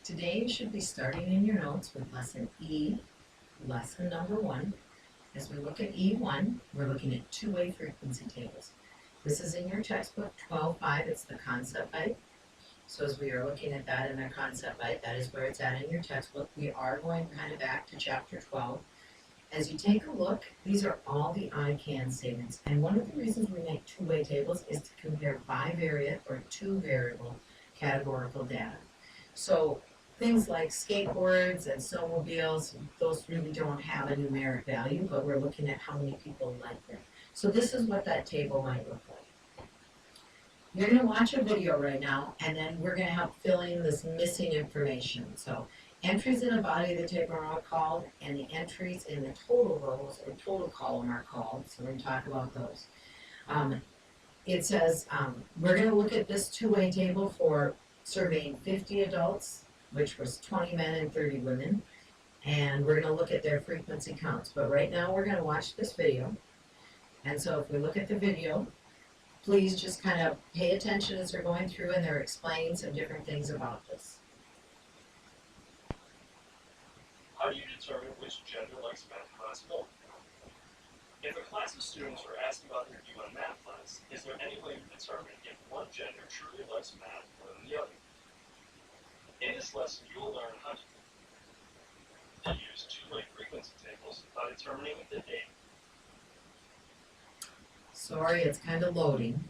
Today you should be starting in your notes with lesson E, lesson number 1. As we look at E1, we're looking at two-way frequency tables. This is in your textbook 12.5, it's the concept bite. So as we are looking at that in our concept bite, that is where it's at in your textbook. We are going kind of back to chapter 12. As you take a look, these are all the I can statements. And one of the reasons we make two-way tables is to compare bivariate or two-variable categorical data. So things like skateboards and snowmobiles, those really don't have a numeric value, but we're looking at how many people like them. So this is what that table might look like. You're going to watch a video right now, and then we're going to help fill in this missing information. So entries in the body of the table are called, and the entries in the total rows or total column are called. So we're going to talk about those. It says we're going to look at this two-way table for surveying 50 adults, which was 20 men and 30 women, and we're going to look at their frequency counts. But right now we're going to watch this video, and so if we look at the video, please just kind of pay attention as they're going through and they're explaining some different things about this. How do you determine which gender likes math class more? If a class of students are asked about their view on math class, is there any way to determine if one gender truly likes math more than the other? In this lesson, you will learn how to use two-way frequency tables by determining the date. Sorry, it's kind of loading.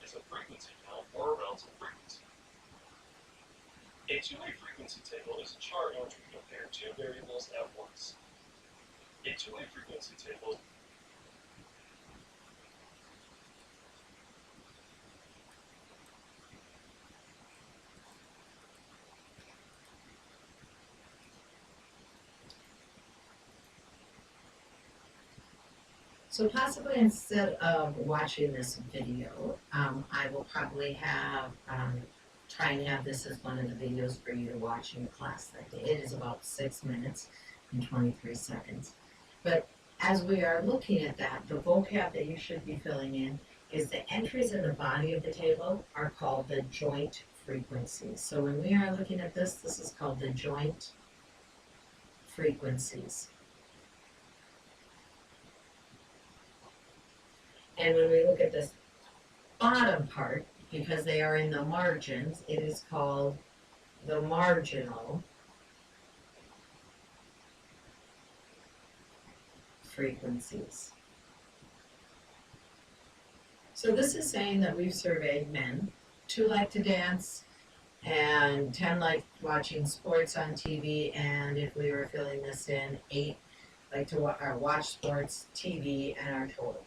Is a frequency count or a relative frequency. A two-way frequency table is a chart in which we compare two variables at once. A two-way frequency table So possibly instead of watching this video, I will probably have, try and have this as one of the videos for you to watch in class that day. It is about 6 minutes and 23 seconds. But as we are looking at that, the vocab that you should be filling in is the entries in the body of the table are called the joint frequencies. So when we are looking at this, this is called the joint frequencies. And when we look at this bottom part, because they are in the margins, it is called the marginal frequencies. So this is saying that we've surveyed men. 2 like to dance, and 10 like watching sports on TV, and if we were filling this in, 8 like to watch sports, TV, and our total.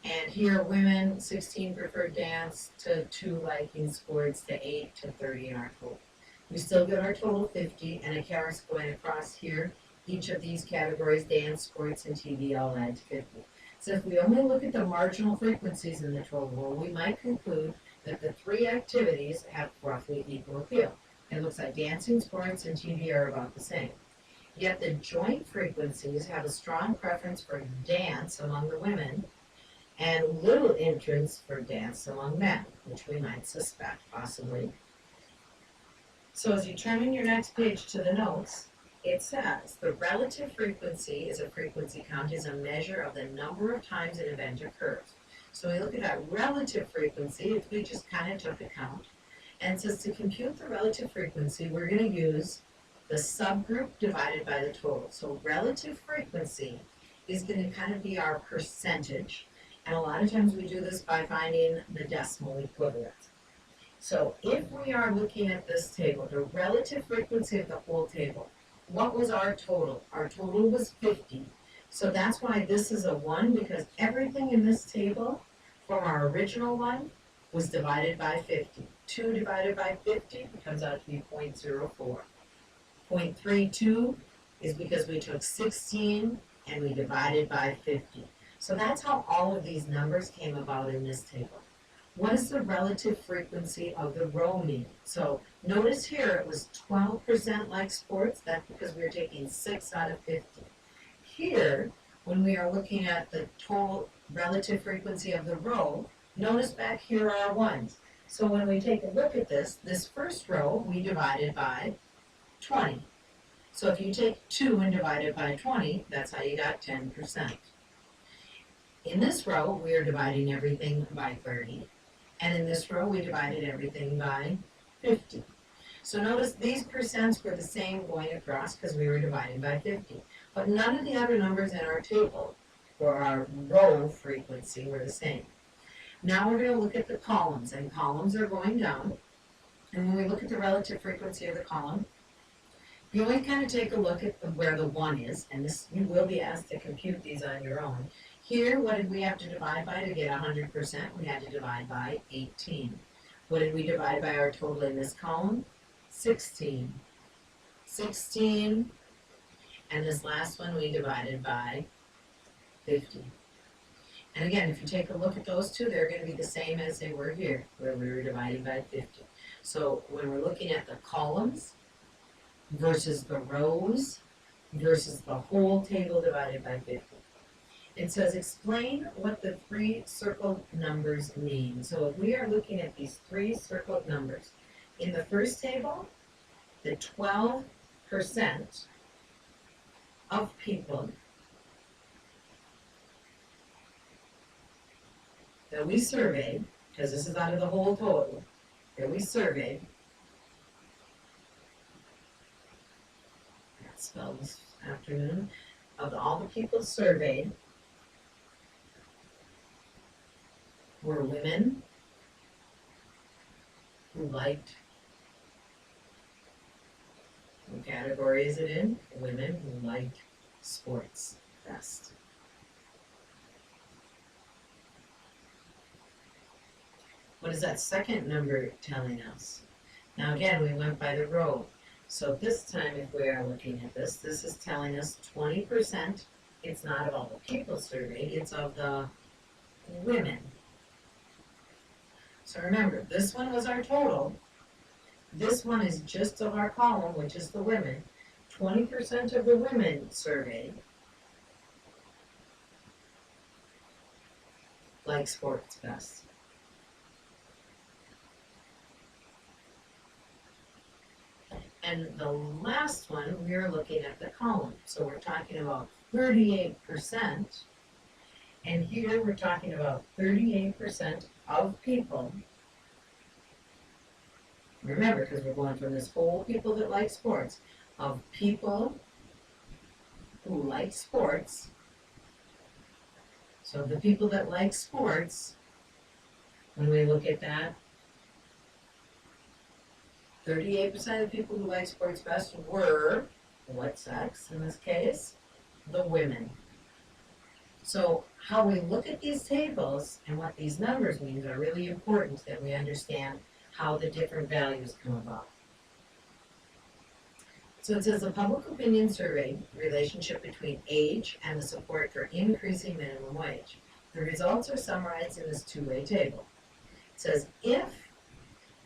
And here, women, 16 prefer dance, to 2 liking sports, to 8 to 30 in our total. We still get our total 50, and a caret's going across here. Each of these categories, dance, sports, and TV, all add to 50. So if we only look at the marginal frequencies in the total, well, we might conclude that the 3 activities have roughly equal appeal. It looks like dancing, sports, and TV are about the same. Yet the joint frequencies have a strong preference for dance among the women, and little interest for dance among men, which we might suspect possibly. So as you turn in your next page to the notes, it says the relative frequency is a frequency count is a measure of the number of times an event occurs. So we look at that relative frequency, if we just kind of took a count, and it says to compute the relative frequency, we're going to use the subgroup divided by the total. So relative frequency is going to kind of be our percentage. And a lot of times we do this by finding the decimal equivalent. So if we are looking at this table, the relative frequency of the whole table, what was our total? Our total was 50. So that's why this is a 1, because everything in this table from our original one was divided by 50. 2 divided by 50 comes out to be 0.04. 0.32 is because we took 16 and we divided by 50. So that's how all of these numbers came about in this table. What is the relative frequency of the row mean? So Notice here it was 12% like sports, that's because we were taking 6 out of 50. Here, when we are looking at the total relative frequency of the row, notice back here are ones. So when we take a look at this first row we divided by 20. So if you take 2 and divide it by 20, that's how you got 10%. In this row, we are dividing everything by 30. And in this row, we divided everything by 50. So notice these percents were the same going across because we were dividing by 50. But none of the other numbers in our table for our row frequency were the same. Now we're going to look at the columns, and columns are going down. And when we look at the relative frequency of the column, you always kind of take a look at where the 1 is, and this you will be asked to compute these on your own. Here, what did we have to divide by to get 100%? We had to divide by 18. What did we divide by our total in this column? 16. 16. And this last one we divided by 50. And again, if you take a look at those two, they're going to be the same as they were here, where we were dividing by 50. So when we're looking at the columns versus the rows versus the whole table divided by 50, it says explain what the 3 circled numbers mean. So if we are looking at these 3 circled numbers, in the first table, the 12% of people that we surveyed, because this is out of the whole total, that we surveyed, that spelled this afternoon, of all the people surveyed were women who liked, what category is it in? Women who liked sports best. What is that second number telling us? Now again, we went by the row. So this time, if we are looking at this, this is telling us 20%. It's not of all the people surveyed, it's of the women. So remember, this one was our total. This one is just of our column, which is the women. 20% of the women surveyed like sports best. And the last one, we are looking at the column. So we're talking about 38%. And here we're talking about 38% of people. Remember, because we're going from this whole people that like sports, of people who like sports. So the people that like sports, when we look at that, 38% of people who like sports best were, what sex in this case? The women. So how we look at these tables and what these numbers mean are really important that we understand how the different values come about. So it says a public opinion survey, relationship between age and the support for increasing minimum wage. The results are summarized in this two-way table. It says if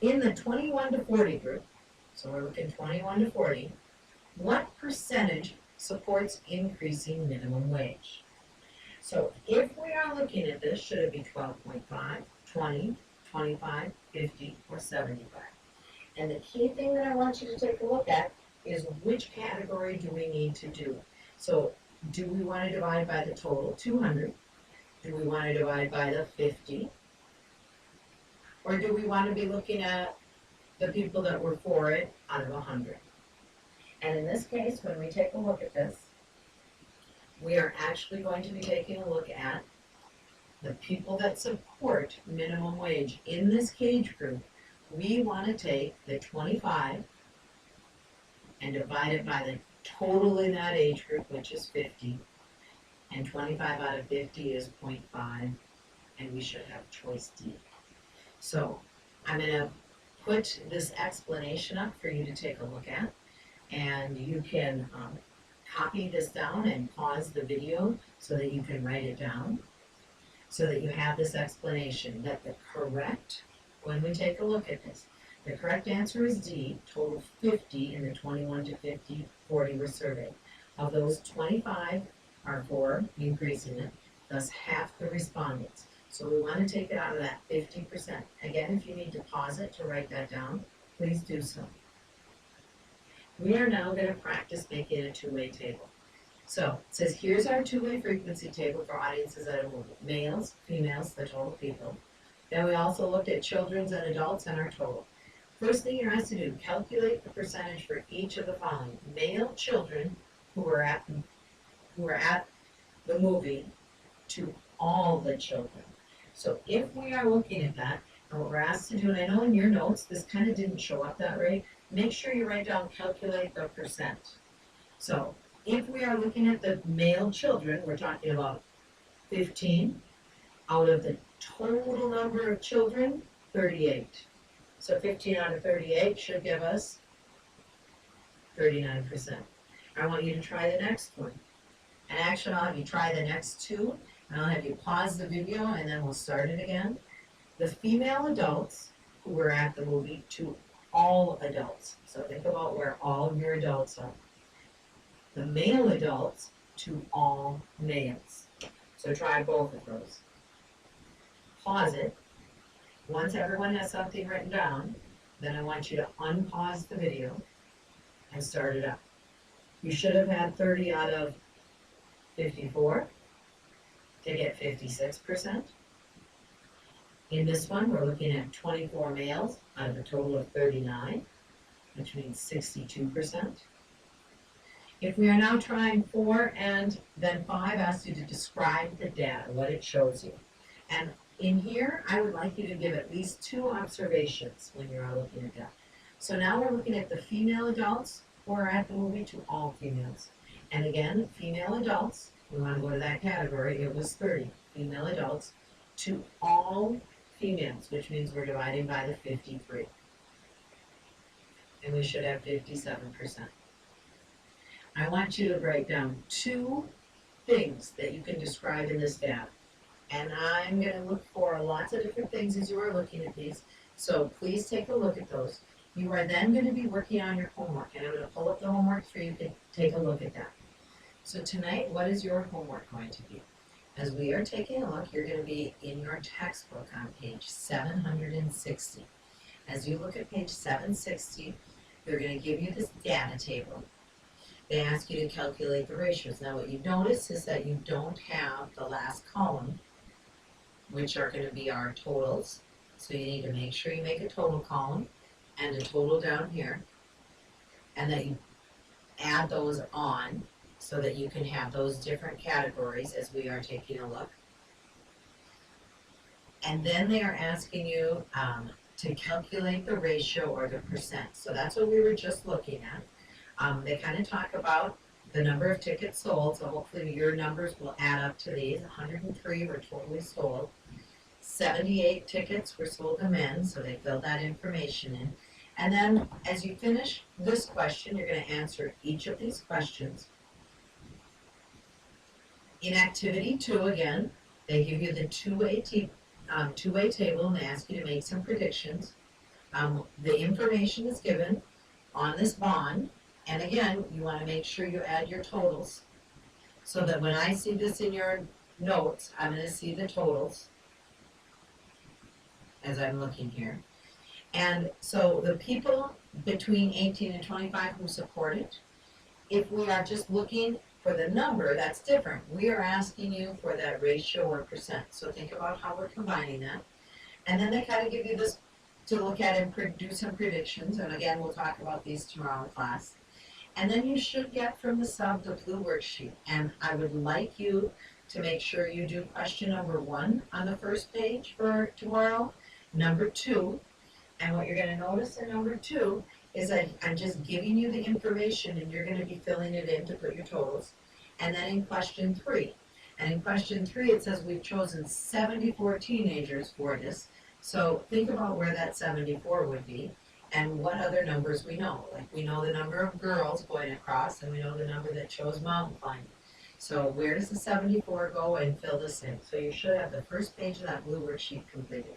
in the 21 to 40 group, so we're looking 21 to 40, what percentage supports increasing minimum wage? So if we are looking at this, should it be 12.5, 20, 25, 50, or 75? And the key thing that I want you to take a look at is which category do we need to do? So do we want to divide by the total, 200? Do we want to divide by the 50? Or do we want to be looking at the people that were for it out of 100? And in this case, when we take a look at this, we are actually going to be taking a look at the people that support minimum wage. In this age group, we want to take the 25 and divide it by the total in that age group, which is 50. And 25 out of 50 is 0.5, and we should have choice D. So I'm going to put this explanation up for you to take a look at, and you can copy this down and pause the video so that you can write it down, so that you have this explanation that the correct, when we take a look at this, The correct answer is D, total 50 in the 21 to 40 were surveyed. Of those, 25 are for increasing it, thus half the respondents. So we want to take it out of that 50%. Again, if you need to pause it to write that down, please do so. We are now going to practice making a two-way table. So it says, here's our two-way frequency table for audiences at a movie. Males, females, the total people. Then we also looked at children's and adults and our total. First thing you're asked to do, calculate the percentage for each of the following. Male children who were at the movie to all the children. So if we are looking at that, and what we're asked to do, and I know in your notes, this kind of didn't show up that way, make sure you write down calculate the percent. So if we are looking at the male children, we're talking about 15 out of the total number of children, 38. So 15 out of 38 should give us 39%. I want you to try the next one. And actually, I'll have you try the next two, and I'll have you pause the video, and then we'll start it again. The female adults who were at the movie to all adults. So think about where all of your adults are. The male adults to all males. So try both of those. Pause it. Once everyone has something written down, then I want you to unpause the video and start it up. You should have had 30 out of 54 to get 56%. In this one, we're looking at 24 males out of a total of 39, which means 62%. If we are now trying 4 and then 5, asks you to describe the data, what it shows you. And in here, I would like you to give at least 2 observations when you're looking at that. So now we're looking at the female adults who are at the movie to all females. And again, female adults, we want to go to that category, it was 30 female adults to all females, which means we're dividing by the 53. And we should have 57%. I want you to write down 2 things that you can describe in this data. And I'm going to look for lots of different things as you are looking at these. So please take a look at those. You are then going to be working on your homework. And I'm going to pull up the homework for you to take a look at that. So tonight, what is your homework going to be? As we are taking a look, you're going to be in your textbook on page 760. As you look at page 760, they're going to give you this data table. They ask you to calculate the ratios. Now what you notice is that you don't have the last column, which are going to be our totals. So you need to make sure you make a total column and a total down here, and that you add those on so that you can have those different categories as we are taking a look. And then they are asking you to calculate the ratio or the percent. So that's what we were just looking at. They kind of talk about the number of tickets sold, so hopefully your numbers will add up to these. 103 were totally sold. 78 tickets were sold to men, so they filled that information in. And then as you finish this question, you're going to answer each of these questions. In activity 2, again, they give you the two-way table, and they ask you to make some predictions. The information is given on this bond, and again, you want to make sure you add your totals so that when I see this in your notes, I'm going to see the totals as I'm looking here. And so the people between 18 and 25 who support it, if we are just looking for the number, that's different. We are asking you for that ratio or percent. So think about how we're combining that. And then they kind of give you this to look at and do some predictions. And again, we'll talk about these tomorrow in class. And then you should get from the sub the blue worksheet. And I would like you to make sure you do question number 1 on the first page for tomorrow, number 2. And what you're going to notice in number 2 is that I'm just giving you the information and you're going to be filling it in to put your totals. And then in question 3. And in question 3 it says we've chosen 74 teenagers for this. So think about where that 74 would be and what other numbers we know. Like we know the number of girls going across and we know the number that chose mountain climbing. So where does the 74 go, and fill this in. So you should have the first page of that blue worksheet completed.